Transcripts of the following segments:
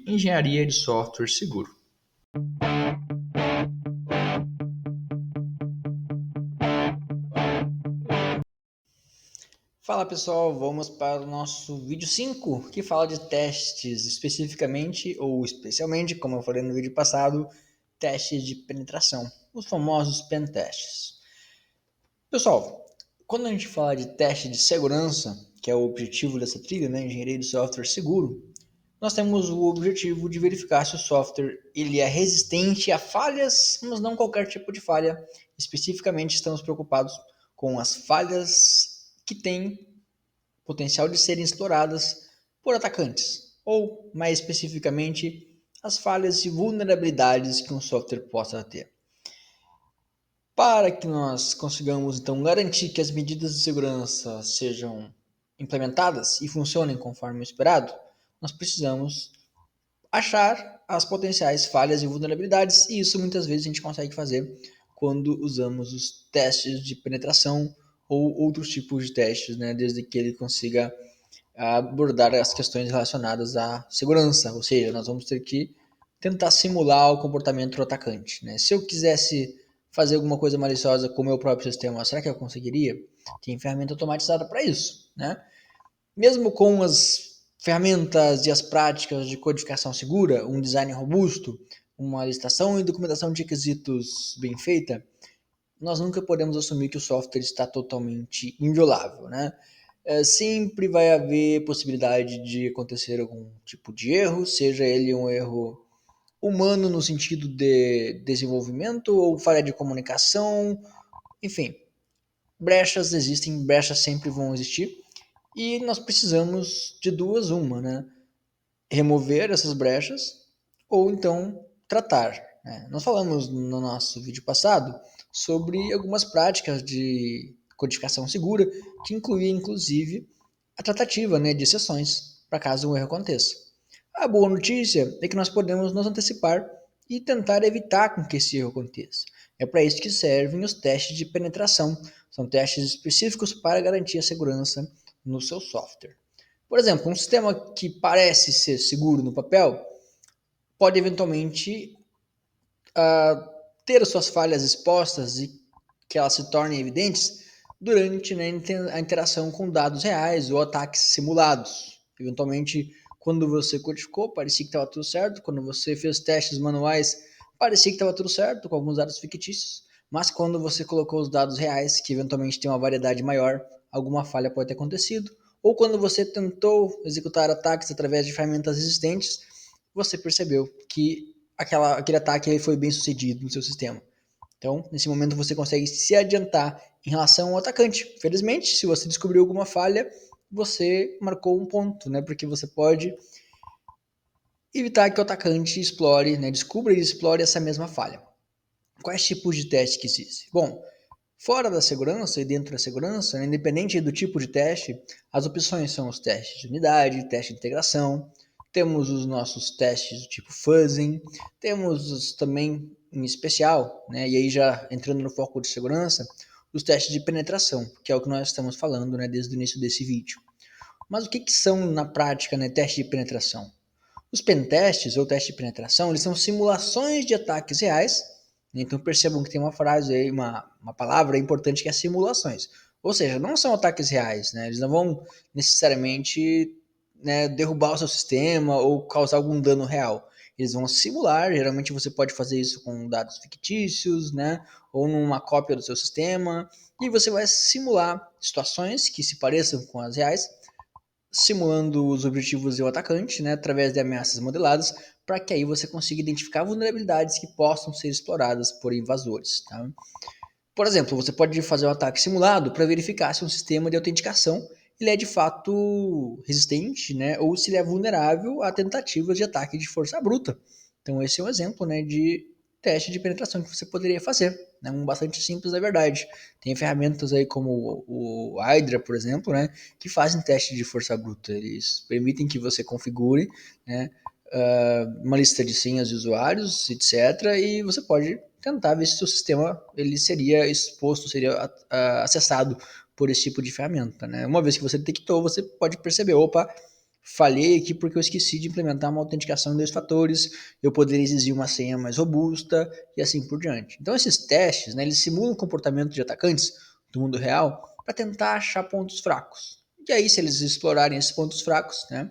Engenharia de Software Seguro. Fala pessoal, vamos para o nosso vídeo 5, que fala de testes especificamente ou especialmente, como eu falei no vídeo passado, testes de penetração, os famosos pen tests. Pessoal, quando a gente fala de teste de segurança, que é o objetivo dessa trilha, né, engenharia de software seguro, nós temos o objetivo de verificar se o software ele é resistente a falhas, mas não qualquer tipo de falha. Especificamente, estamos preocupados com as falhas que têm potencial de serem exploradas por atacantes, ou, mais especificamente, as falhas e vulnerabilidades que um software possa ter. Para que nós consigamos, então, garantir que as medidas de segurança sejam implementadas e funcionem conforme o esperado, nós precisamos achar as potenciais falhas e vulnerabilidades, e isso muitas vezes a gente consegue fazer quando usamos os testes de penetração ou outros tipos de testes, né, desde que ele consiga abordar as questões relacionadas à segurança, ou seja, nós vamos ter que tentar simular o comportamento do atacante. Né? Se eu quisesse fazer alguma coisa maliciosa com o meu próprio sistema, será que eu conseguiria? Tem ferramenta automatizada para isso. Né? Mesmo com as ferramentas e as práticas de codificação segura, um design robusto, uma listação e documentação de requisitos bem feita, nós nunca podemos assumir que o software está totalmente inviolável, né? Sempre vai haver possibilidade de acontecer algum tipo de erro, seja ele um erro humano no sentido de desenvolvimento ou falha de comunicação, enfim, brechas existem, brechas sempre vão existir e nós precisamos de duas uma, né? Remover essas brechas ou então tratar. Né? Nós falamos no nosso vídeo passado sobre algumas práticas de codificação segura que incluía inclusive a tratativa, né, de exceções para caso um erro aconteça. A boa notícia é que nós podemos nos antecipar e tentar evitar com que esse erro aconteça. É para isso que servem os testes de penetração. São testes específicos para garantir a segurança no seu software. Por exemplo, um sistema que parece ser seguro no papel pode eventualmente ter suas falhas expostas e que elas se tornem evidentes durante, né, a interação com dados reais ou ataques simulados. Eventualmente, quando você codificou, parecia que estava tudo certo. Quando você fez testes manuais, parecia que estava tudo certo, com alguns dados fictícios. Mas quando você colocou os dados reais, que eventualmente tem uma variedade maior, alguma falha pode ter acontecido. Ou quando você tentou executar ataques através de ferramentas existentes, você percebeu que aquele ataque foi bem sucedido no seu sistema. Então, nesse momento, você consegue se adiantar em relação ao atacante. Felizmente, se você descobriu alguma falha, você marcou um ponto, né? Porque você pode evitar que o atacante explore, né? Descubra e explore essa mesma falha. Quais tipos de testes que existem? Bom, fora da segurança e dentro da segurança, né, independente do tipo de teste, as opções são os testes de unidade, teste de integração, temos os nossos testes do tipo fuzzing, temos também, em especial, né, e aí já entrando no foco de segurança, os testes de penetração, que é o que nós estamos falando, né, desde o início desse vídeo. Mas o que são, na prática, né, testes de penetração? Os pentests, ou testes de penetração, eles são simulações de ataques reais. Então percebam que tem uma frase aí, uma palavra importante que é simulações. Ou seja, não são ataques reais, né? Eles não vão necessariamente, né, derrubar o seu sistema ou causar algum dano real. Eles vão simular, geralmente você pode fazer isso com dados fictícios, né, ou numa cópia do seu sistema, e você vai simular situações que se pareçam com as reais, simulando os objetivos do atacante, né, através de ameaças modeladas, para que aí você consiga identificar vulnerabilidades que possam ser exploradas por invasores. Tá? Por exemplo, você pode fazer um ataque simulado para verificar se um sistema de autenticação ele é de fato resistente, né, ou se ele é vulnerável a tentativas de ataque de força bruta. Então esse é um exemplo, né, de teste de penetração que você poderia fazer, né, um bastante simples, na verdade. Tem ferramentas aí como o Hydra, por exemplo, né, que fazem teste de força bruta. Eles permitem que você configure, né, uma lista de senhas de usuários, etc. E você pode tentar ver se o seu sistema ele seria exposto, seria acessado por esse tipo de ferramenta. Né? Uma vez que você detectou, você pode perceber, opa, falhei aqui porque eu esqueci de implementar uma autenticação em 2 fatores, eu poderia exigir uma senha mais robusta e assim por diante. Então esses testes, né, eles simulam o comportamento de atacantes do mundo real para tentar achar pontos fracos. E aí, se eles explorarem esses pontos fracos, né,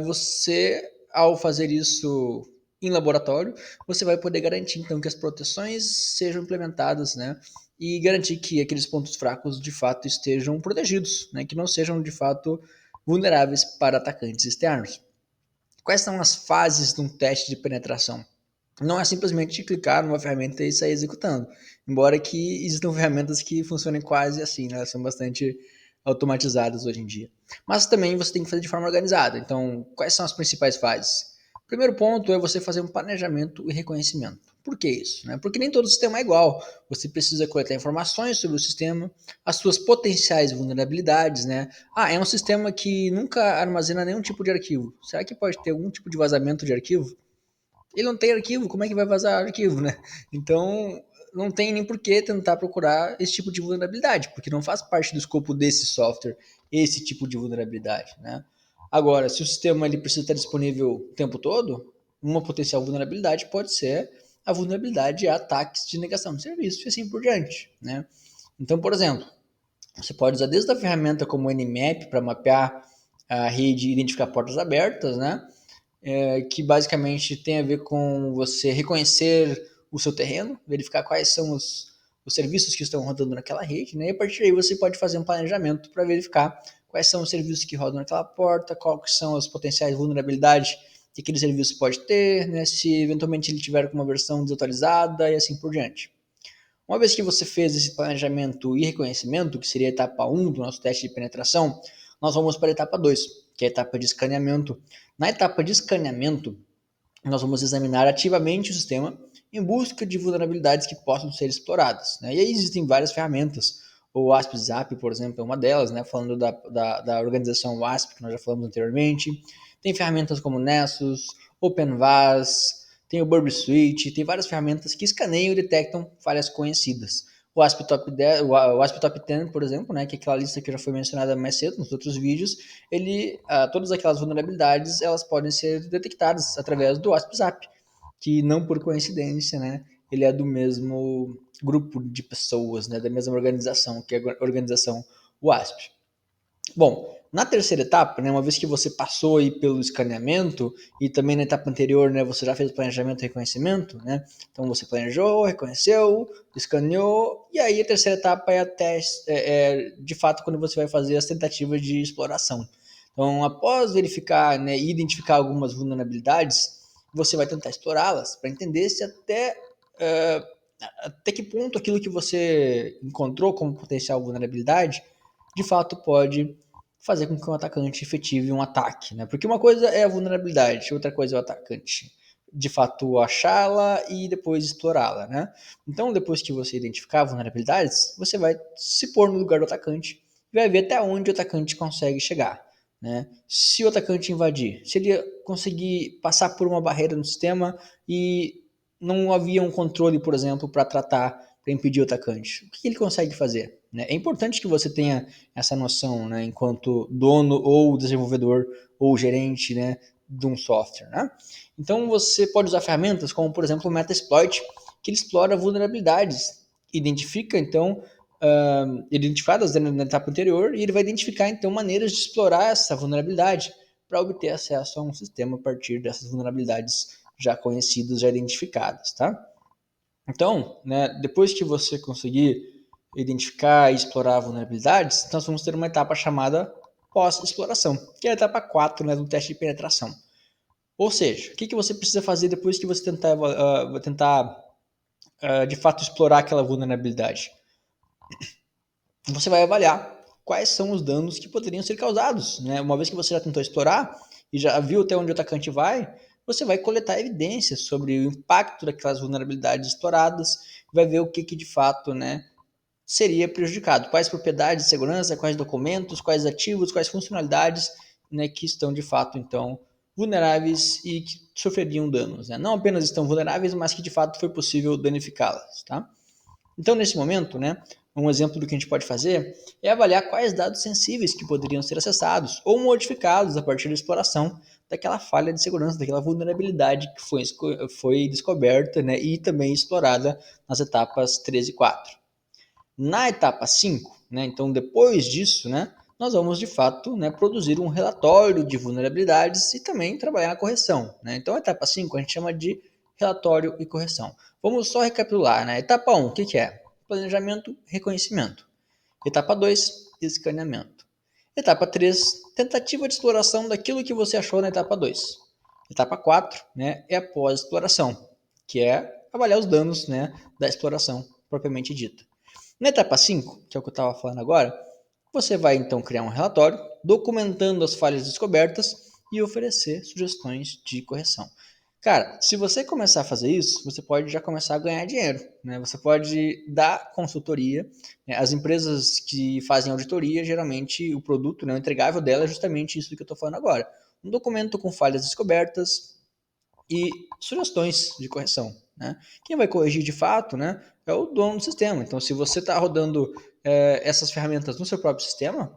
você, ao fazer isso em laboratório, você vai poder garantir então que as proteções sejam implementadas, né, e garantir que aqueles pontos fracos de fato estejam protegidos, né, que não sejam de fato vulneráveis para atacantes externos. Quais são as fases de um teste de penetração? Não é simplesmente clicar numa ferramenta e sair executando, embora que existam ferramentas que funcionem quase assim, né? Elas são bastante automatizadas hoje em dia. Mas também você tem que fazer de forma organizada. Então, quais são as principais fases? O primeiro ponto é você fazer um planejamento e reconhecimento. Por que isso? Porque nem todo sistema é igual. Você precisa coletar informações sobre o sistema, as suas potenciais vulnerabilidades, né? É um sistema que nunca armazena nenhum tipo de arquivo. Será que pode ter algum tipo de vazamento de arquivo? Ele não tem arquivo, como é que vai vazar arquivo, né? Então, não tem nem por que tentar procurar esse tipo de vulnerabilidade, porque não faz parte do escopo desse software esse tipo de vulnerabilidade, né? Agora, se o sistema ele precisa estar disponível o tempo todo, uma potencial vulnerabilidade pode ser a vulnerabilidade a ataques de negação de serviço e assim por diante, né? Então, por exemplo, você pode usar desde a ferramenta como o Nmap para mapear a rede e identificar portas abertas, né? Que basicamente tem a ver com você reconhecer o seu terreno, verificar quais são os serviços que estão rodando naquela rede, né? E a partir daí você pode fazer um planejamento para verificar quais são os serviços que rodam naquela porta, quais são as potenciais vulnerabilidades que aquele serviço pode ter, né? Se eventualmente ele tiver com uma versão desatualizada e assim por diante. Uma vez que você fez esse planejamento e reconhecimento, que seria a etapa 1 do nosso teste de penetração, nós vamos para a etapa 2, que é a etapa de escaneamento. Na etapa de escaneamento, nós vamos examinar ativamente o sistema em busca de vulnerabilidades que possam ser exploradas, né? E aí existem várias ferramentas. O WASP-Zap, por exemplo, é uma delas, né? Falando da organização WASP, que nós já falamos anteriormente. Tem ferramentas como Nessus, OpenVAS, tem o Burp Suite, tem várias ferramentas que escaneiam e detectam falhas conhecidas. O ASP Top 10, o ASP Top 10, por exemplo, né, que é aquela lista que já foi mencionada mais cedo nos outros vídeos, todas aquelas vulnerabilidades elas podem ser detectadas através do ASP-Zap, que não por coincidência, né, ele é do mesmo grupo de pessoas, né, da mesma organização, que é a organização WASP. Bom, na terceira etapa, né, uma vez que você passou aí pelo escaneamento e também na etapa anterior, né, você já fez o planejamento e reconhecimento, né? Então você planejou, reconheceu, escaneou e aí a terceira etapa é a teste, de fato quando você vai fazer as tentativas de exploração. Então, após verificar, né, e identificar algumas vulnerabilidades, você vai tentar explorá-las para entender se até que ponto aquilo que você encontrou como potencial vulnerabilidade de fato pode fazer com que um atacante efetive um ataque, né? Porque uma coisa é a vulnerabilidade, outra coisa é o atacante de fato achá-la e depois explorá-la, né? Então, depois que você identificar vulnerabilidades, você vai se pôr no lugar do atacante e vai ver até onde o atacante consegue chegar, né? Se o atacante invadir, se ele conseguir passar por uma barreira no sistema e não havia um controle, por exemplo, para tratar, para impedir o atacante, o que ele consegue fazer? Né? É importante que você tenha essa noção, né, enquanto dono ou desenvolvedor ou gerente, né, de um software, né? Então você pode usar ferramentas como, por exemplo, o Metasploit, que ele explora vulnerabilidades, identifica então identificadas na etapa anterior e ele vai identificar então maneiras de explorar essa vulnerabilidade para obter acesso a um sistema a partir dessas vulnerabilidades já conhecidas, já identificadas, tá? Então, né, depois que você conseguir identificar e explorar vulnerabilidades, nós vamos ter uma etapa chamada pós-exploração, que é a etapa 4, né, do teste de penetração. Ou seja, o que você precisa fazer depois que você tentar de fato explorar aquela vulnerabilidade? Você vai avaliar quais são os danos que poderiam ser causados, né? Uma vez que você já tentou explorar e já viu até onde o atacante vai, você vai coletar evidências sobre o impacto daquelas vulnerabilidades exploradas, vai ver o que de fato, né, seria prejudicado, quais propriedades de segurança, quais documentos, quais ativos, quais funcionalidades, né, que estão de fato então vulneráveis e que sofreriam danos, né? Não apenas estão vulneráveis, mas que de fato foi possível danificá-las, tá? Então, nesse momento, né, Um exemplo do que a gente pode fazer é avaliar quais dados sensíveis que poderiam ser acessados ou modificados a partir da exploração daquela falha de segurança, daquela vulnerabilidade que foi descoberta, né, e também explorada nas etapas 3 e 4. Na etapa 5, né, então depois disso, né, nós vamos de fato, né, produzir um relatório de vulnerabilidades e também trabalhar na correção. Né? Então a etapa 5 a gente chama de relatório e correção. Vamos só recapitular. Né? Etapa 1, o que é? Planejamento, reconhecimento. Etapa 2, escaneamento. Etapa 3, tentativa de exploração daquilo que você achou na etapa 2. Etapa 4, né, é a pós-exploração, que é avaliar os danos, né, da exploração propriamente dita. Na etapa 5, que é o que eu estava falando agora, você vai então criar um relatório documentando as falhas descobertas e oferecer sugestões de correção. Cara, se você começar a fazer isso, você pode já começar a ganhar dinheiro, né? Você pode dar consultoria. Né? As empresas que fazem auditoria, geralmente o produto, né, o entregável dela é justamente isso que eu estou falando agora. Um documento com falhas descobertas e sugestões de correção. Né? Quem vai corrigir de fato, né, é o dono do sistema. Então, se você está rodando essas ferramentas no seu próprio sistema,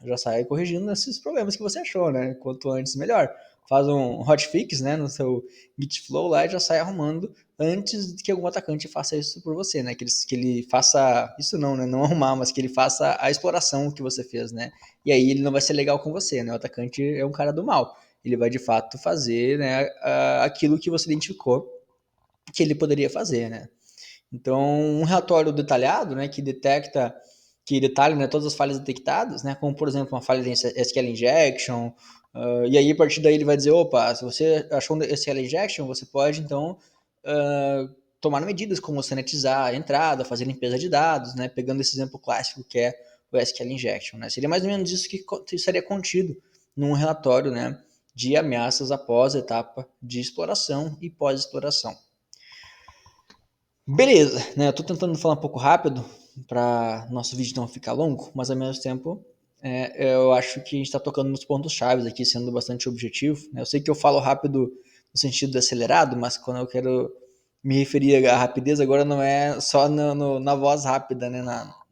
já sai corrigindo esses problemas que você achou, né? Quanto antes, melhor. Faz um hotfix, né, no seu Git Flow lá e já sai arrumando antes de que algum atacante faça isso por você, né? Que ele faça isso não, né? Não arrumar, mas que ele faça a exploração que você fez, né? E aí ele não vai ser legal com você, né? O atacante é um cara do mal. Ele vai de fato fazer, né, aquilo que você identificou que ele poderia fazer, né? Então, um relatório detalhado, né, que detalha, né, todas as falhas detectadas, né, como por exemplo uma falha de SQL injection, e aí a partir daí ele vai dizer, opa, se você achou um SQL injection, você pode então tomar medidas como sanitizar a entrada, fazer limpeza de dados, né, pegando esse exemplo clássico que é o SQL injection, né, seria mais ou menos isso que estaria contido num relatório, né, de ameaças após a etapa de exploração e pós-exploração. Beleza, né? Eu tô tentando falar um pouco rápido para nosso vídeo não ficar longo, mas ao mesmo tempo eu acho que a gente está tocando nos pontos chaves aqui, sendo bastante objetivo. Né? Eu sei que eu falo rápido no sentido de acelerado, mas quando eu quero me referir à rapidez, agora não é só na voz rápida, né?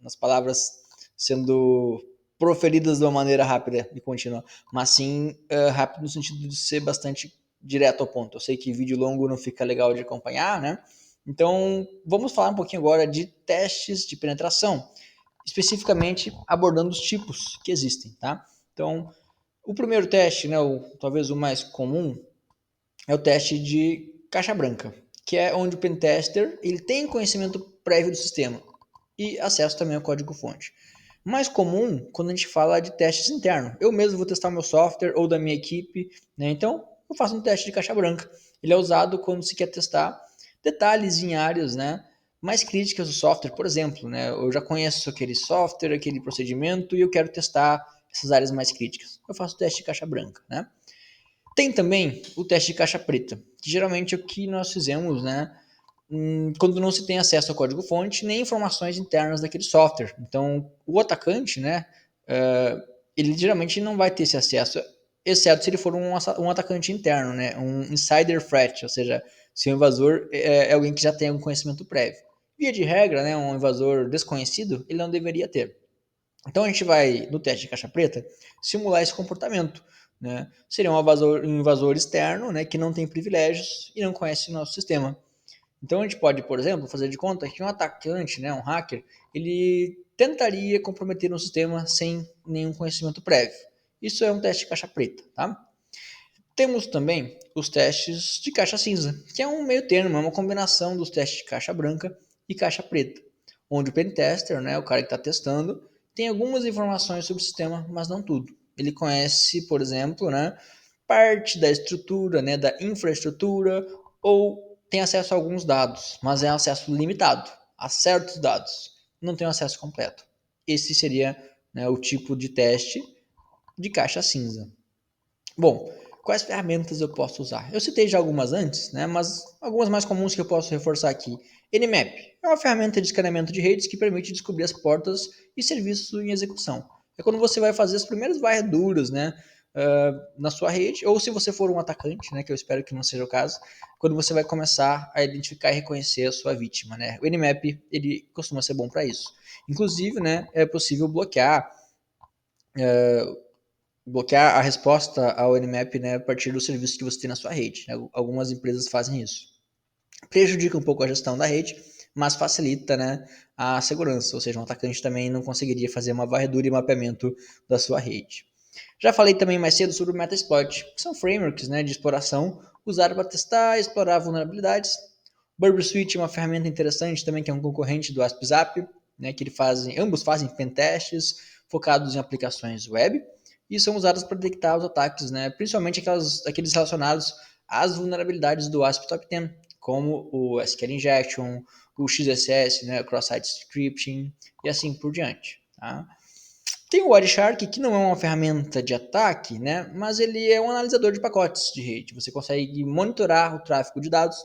Nas palavras sendo proferidas de uma maneira rápida e contínua, mas sim rápido no sentido de ser bastante direto ao ponto. Eu sei que vídeo longo não fica legal de acompanhar, né? Então, vamos falar um pouquinho agora de testes de penetração, especificamente abordando os tipos que existem, tá? Então, o primeiro teste, né, talvez o mais comum, é o teste de caixa branca, que é onde o pentester ele tem conhecimento prévio do sistema e acesso também ao código-fonte. Mais comum quando a gente fala de testes internos. Eu mesmo vou testar o meu software ou da minha equipe, né? Então, eu faço um teste de caixa branca. Ele é usado quando se quer testar detalhes em áreas, né, mais críticas do software. Por exemplo, né, eu já conheço aquele software, aquele procedimento e eu quero testar essas áreas mais críticas. Eu faço o teste de caixa branca, né? Tem também o teste de caixa preta, que geralmente é o que nós fizemos, né, quando não se tem acesso ao código-fonte nem informações internas daquele software. Então, o atacante, né, ele geralmente não vai ter esse acesso, exceto se ele for um atacante interno, né, um insider threat, ou seja, se o invasor é alguém que já tem algum conhecimento prévio. Via de regra, né, um invasor desconhecido, ele não deveria ter. Então a gente vai, no teste de caixa preta, simular esse comportamento. Né? Seria um invasor externo, né, que não tem privilégios e não conhece o nosso sistema. Então a gente pode, por exemplo, fazer de conta que um atacante, né, um hacker, ele tentaria comprometer um sistema sem nenhum conhecimento prévio. Isso é um teste de caixa preta, tá? Temos também os testes de caixa cinza, que é um meio termo, é uma combinação dos testes de caixa branca e caixa preta, onde o pentester, né, o cara que está testando, tem algumas informações sobre o sistema, mas não tudo. Ele conhece, por exemplo, né, parte da estrutura, né, da infraestrutura, ou tem acesso a alguns dados, mas é acesso limitado a certos dados, não tem acesso completo. Esse seria, né, o tipo de teste de caixa cinza. Bom, quais ferramentas eu posso usar? Eu citei já algumas antes, né, mas algumas mais comuns que eu posso reforçar aqui. Nmap é uma ferramenta de escaneamento de redes que permite descobrir as portas e serviços em execução. É quando você vai fazer as primeiras varreduras, né, na sua rede, ou se você for um atacante, né, que eu espero que não seja o caso, quando você vai começar a identificar e reconhecer a sua vítima, né? O Nmap, ele costuma ser bom para isso. Inclusive, né, é possível bloquear a resposta ao Nmap, né, a partir do serviço que você tem na sua rede. Algumas empresas fazem isso. Prejudica um pouco a gestão da rede, mas facilita, né, a segurança, ou seja, um atacante também não conseguiria fazer uma varredura e mapeamento da sua rede. Já falei também mais cedo sobre o Metasploit, que são frameworks, né, de exploração usados para testar e explorar vulnerabilidades. Burbersuite é uma ferramenta interessante também, que é um concorrente do AspZap, né, que ambos fazem pentestes focados em aplicações web e são usados para detectar os ataques, né, principalmente aqueles relacionados às vulnerabilidades do ASP Top 10, como o SQL Injection, o XSS, né, Cross-Site Scripting e assim por diante. Tá? Tem o Wireshark, que não é uma ferramenta de ataque, né, mas ele é um analisador de pacotes de rede. Você consegue monitorar o tráfego de dados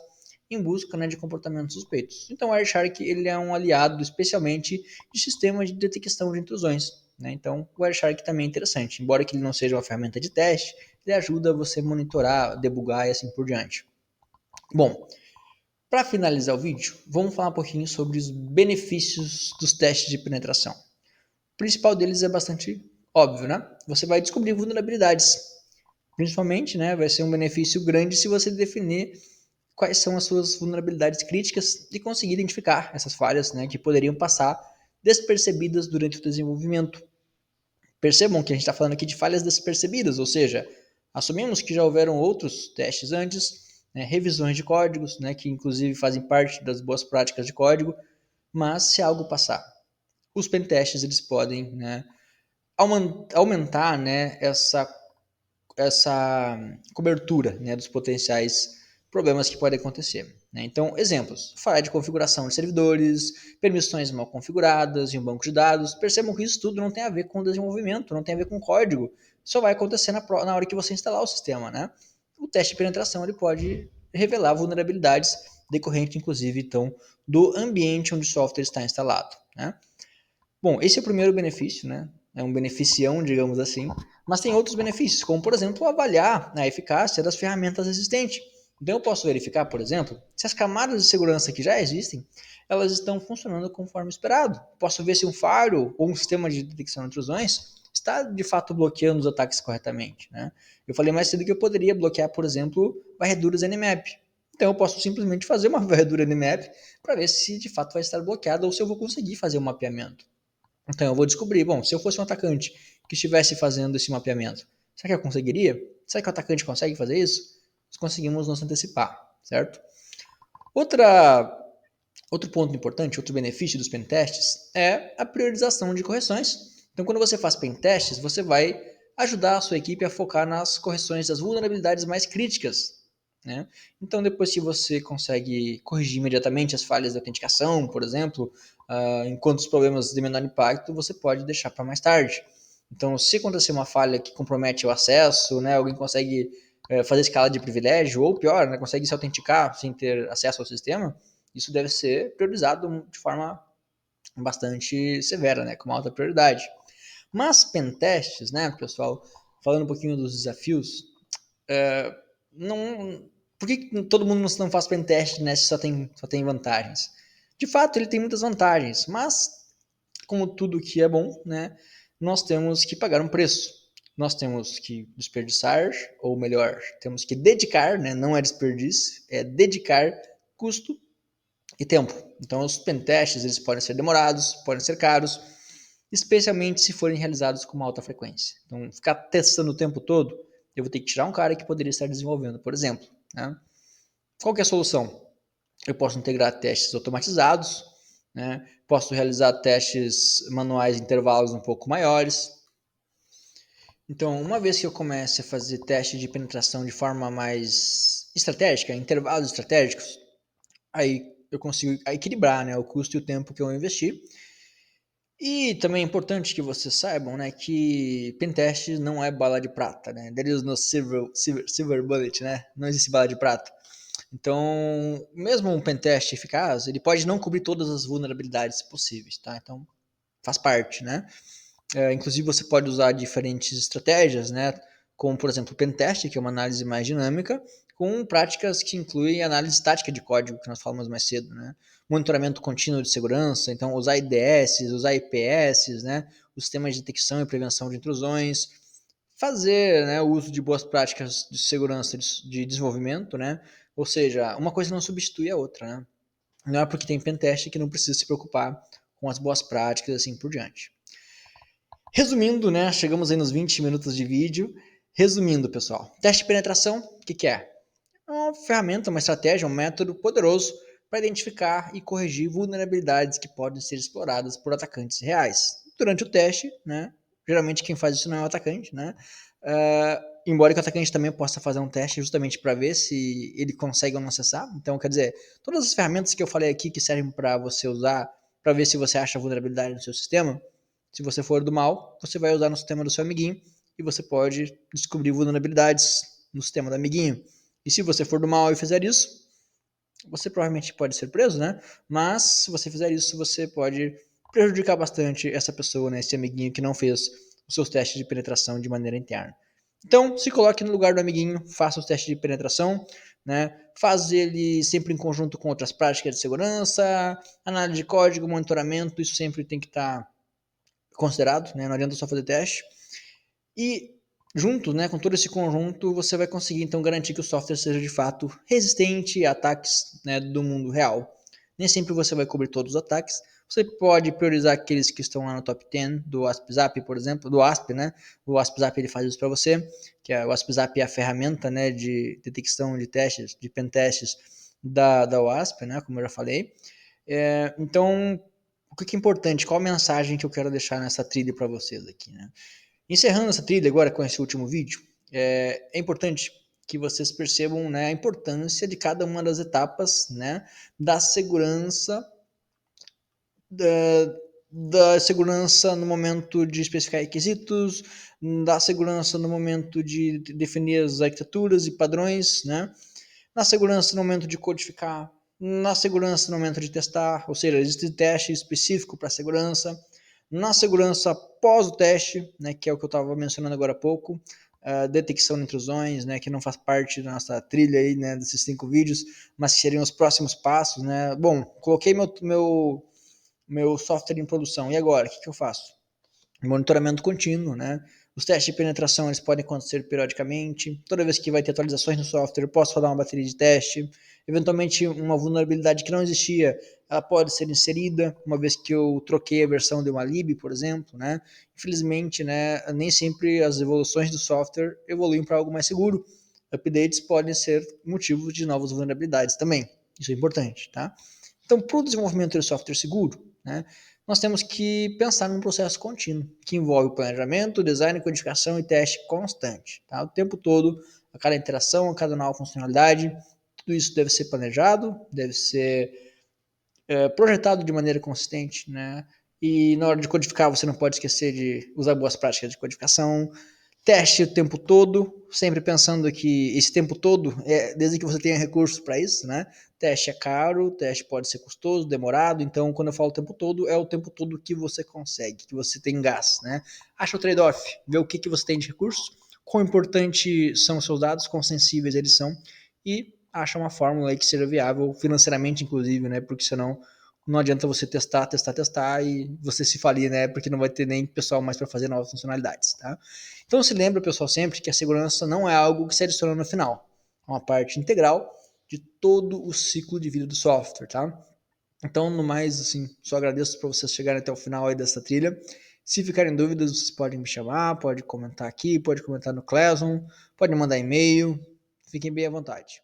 em busca, né, de comportamentos suspeitos. Então o Wireshark ele é um aliado especialmente de sistemas de detecção de intrusões. Né? Então o Wireshark também é interessante. Embora que ele não seja uma ferramenta de teste, ele ajuda você a monitorar, debugar e assim por diante. Bom, para finalizar o vídeo, vamos falar um pouquinho sobre os benefícios dos testes de penetração. O principal deles é bastante óbvio, né? Você vai descobrir vulnerabilidades. Principalmente, né, vai ser um benefício grande se você definir quais são as suas vulnerabilidades críticas e conseguir identificar essas falhas, né, que poderiam passar despercebidas durante o desenvolvimento. Percebam que a gente está falando aqui de falhas despercebidas, ou seja, assumimos que já houveram outros testes antes, né, revisões de códigos, né, que inclusive fazem parte das boas práticas de código, mas se algo passar, os pentestes eles podem, né, aumentar, né, essa cobertura, né, dos potenciais problemas que podem acontecer. Né? Então, exemplos: falha de configuração de servidores, permissões mal configuradas em um banco de dados. Percebam que isso tudo não tem a ver com desenvolvimento, não tem a ver com código. Só vai acontecer na hora que você instalar o sistema. Né? O teste de penetração ele pode revelar vulnerabilidades decorrentes, inclusive, então, do ambiente onde o software está instalado. Né? Bom, esse é o primeiro benefício, né? É um beneficião, digamos assim. Mas tem outros benefícios, como, por exemplo, avaliar a eficácia das ferramentas existentes. Então, eu posso verificar, por exemplo, se as camadas de segurança que já existem, elas estão funcionando conforme esperado. Posso ver se um firewall ou um sistema de detecção de intrusões está, de fato, bloqueando os ataques corretamente. Né? Eu falei mais cedo que eu poderia bloquear, por exemplo, varreduras Nmap. Então, eu posso simplesmente fazer uma varredura Nmap para ver se, de fato, vai estar bloqueada ou se eu vou conseguir fazer um mapeamento. Então eu vou descobrir, bom, se eu fosse um atacante que estivesse fazendo esse mapeamento, será que eu conseguiria? Será que o atacante consegue fazer isso? Nós conseguimos nos antecipar, certo? Outro ponto importante, outro benefício dos pentests é a priorização de correções. Então quando você faz pentests, você vai ajudar a sua equipe a focar nas correções das vulnerabilidades mais críticas. Né? Então depois que você consegue corrigir imediatamente as falhas de autenticação, por exemplo, enquanto os problemas de menor impacto, você pode deixar para mais tarde. Então, se acontecer uma falha que compromete o acesso, né, alguém consegue fazer escala de privilégio, ou pior, né, consegue se autenticar sem ter acesso ao sistema, isso deve ser priorizado de forma bastante severa, né, com uma alta prioridade. Mas pentests, né, pessoal, falando um pouquinho dos desafios, não, por que todo mundo não faz pentest, né, se só tem vantagens? De fato, ele tem muitas vantagens, mas como tudo que é bom, né, nós temos que pagar um preço. Nós temos que desperdiçar, ou melhor, temos que dedicar, né, não é desperdício, é dedicar custo e tempo. Então, os pentests eles podem ser demorados, podem ser caros, especialmente se forem realizados com uma alta frequência. Então, ficar testando o tempo todo, eu vou ter que tirar um cara que poderia estar desenvolvendo, por exemplo. Né? Qual que é a solução? Eu posso integrar testes automatizados, né? Posso realizar testes manuais em intervalos um pouco maiores. Então, uma vez que eu comece a fazer teste de penetração de forma mais estratégica, em intervalos estratégicos, aí eu consigo equilibrar, né, o custo e o tempo que eu investi. E também é importante que vocês saibam, né, que pentest não é bala de prata, né? There is no silver bullet, né? Não existe bala de prata. Então, mesmo um pentest eficaz, ele pode não cobrir todas as vulnerabilidades possíveis, tá? Então, faz parte, né? Inclusive, você pode usar diferentes estratégias, né? como, por exemplo, o Pentest, que é uma análise mais dinâmica, com práticas que incluem análise estática de código, que nós falamos mais cedo, né? Monitoramento contínuo de segurança, então usar IDS, usar IPS, né? Os sistemas de detecção e prevenção de intrusões, fazer, né, o uso de boas práticas de segurança de desenvolvimento, né? Ou seja, uma coisa não substitui a outra, né? Não é porque tem pentest que não precisa se preocupar com as boas práticas e assim por diante. Resumindo, né, chegamos aí nos 20 minutos de vídeo. Resumindo, pessoal, teste de penetração, o que é? É uma ferramenta, uma estratégia, um método poderoso para identificar e corrigir vulnerabilidades que podem ser exploradas por atacantes reais. Durante o teste, né, geralmente quem faz isso não é o atacante, né? Embora que o atacante também possa fazer um teste justamente para ver se ele consegue ou não acessar. Então, quer dizer, todas as ferramentas que eu falei aqui que servem para você usar para ver se você acha vulnerabilidade no seu sistema, se você for do mal, você vai usar no sistema do seu amiguinho e você pode descobrir vulnerabilidades no sistema do amiguinho. E se você for do mal e fizer isso, você provavelmente pode ser preso, né? Mas se você fizer isso, você pode prejudicar bastante essa pessoa, né? Esse amiguinho que não fez os seus testes de penetração de maneira interna. Então, se coloque no lugar do amiguinho, faça os testes de penetração, né? Faz ele sempre em conjunto com outras práticas de segurança, análise de código, monitoramento, isso sempre tem que estar considerado, né? Não adianta só fazer teste. E junto, né, com todo esse conjunto, você vai conseguir então garantir que o software seja de fato resistente a ataques, né, do mundo real. Nem sempre você vai cobrir todos os ataques. Você pode priorizar aqueles que estão lá no top 10 do AspZap, por exemplo, do Asp, né? O AspZap ele faz isso para você, que o AspZap é a ferramenta, né, de detecção de testes, de pentestes da OASP, né, como eu já falei. Então, o que é importante? Qual a mensagem que eu quero deixar nessa trilha para vocês aqui, né? Encerrando essa trilha agora com esse último vídeo, é importante que vocês percebam, né, a importância de cada uma das etapas, né, da segurança, da segurança no momento de especificar requisitos, da segurança no momento de definir as arquiteturas e padrões, né, na segurança no momento de codificar, na segurança no momento de testar, ou seja, existe teste específico para segurança, na segurança após o teste, né, que é o que eu estava mencionando agora há pouco, detecção de intrusões, né, que não faz parte da nossa trilha aí, né, desses 5 vídeos, mas que seriam os próximos passos, né. Bom, coloquei meu software em produção, e agora, o que eu faço? Monitoramento contínuo, né? Os testes de penetração eles podem acontecer periodicamente. Toda vez que vai ter atualizações no software, eu posso rodar uma bateria de teste. Eventualmente, uma vulnerabilidade que não existia, ela pode ser inserida, uma vez que eu troquei a versão de uma lib, por exemplo, né? Infelizmente, né, nem sempre as evoluções do software evoluem para algo mais seguro. Updates podem ser motivos de novas vulnerabilidades também. Isso é importante, tá? Então, para o desenvolvimento de software seguro, né, nós temos que pensar num processo contínuo, que envolve planejamento, design, codificação e teste constante. Tá? O tempo todo, a cada interação, a cada nova funcionalidade, tudo isso deve ser planejado, deve ser projetado de maneira consistente, né? E na hora de codificar, você não pode esquecer de usar boas práticas de codificação, teste o tempo todo, sempre pensando que esse tempo todo, desde que você tenha recursos para isso, né? Teste é caro, teste pode ser custoso, demorado, então quando eu falo o tempo todo, é o tempo todo que você consegue, que você tem gás, né? Acha o trade-off, vê o que você tem de recursos, quão importante são os seus dados, quão sensíveis eles são, e acha uma fórmula aí que seja viável financeiramente, inclusive, né? Porque senão não adianta você testar e você se falir, né? Porque não vai ter nem pessoal mais para fazer novas funcionalidades, tá? Então se lembra, pessoal, sempre que a segurança não é algo que se adiciona no final. É uma parte integral de todo o ciclo de vida do software, tá? Então, no mais, assim, só agradeço por vocês chegarem até o final aí dessa trilha. Se ficarem dúvidas, vocês podem me chamar, pode comentar aqui, pode comentar no Classroom, pode mandar e-mail. Fiquem bem à vontade.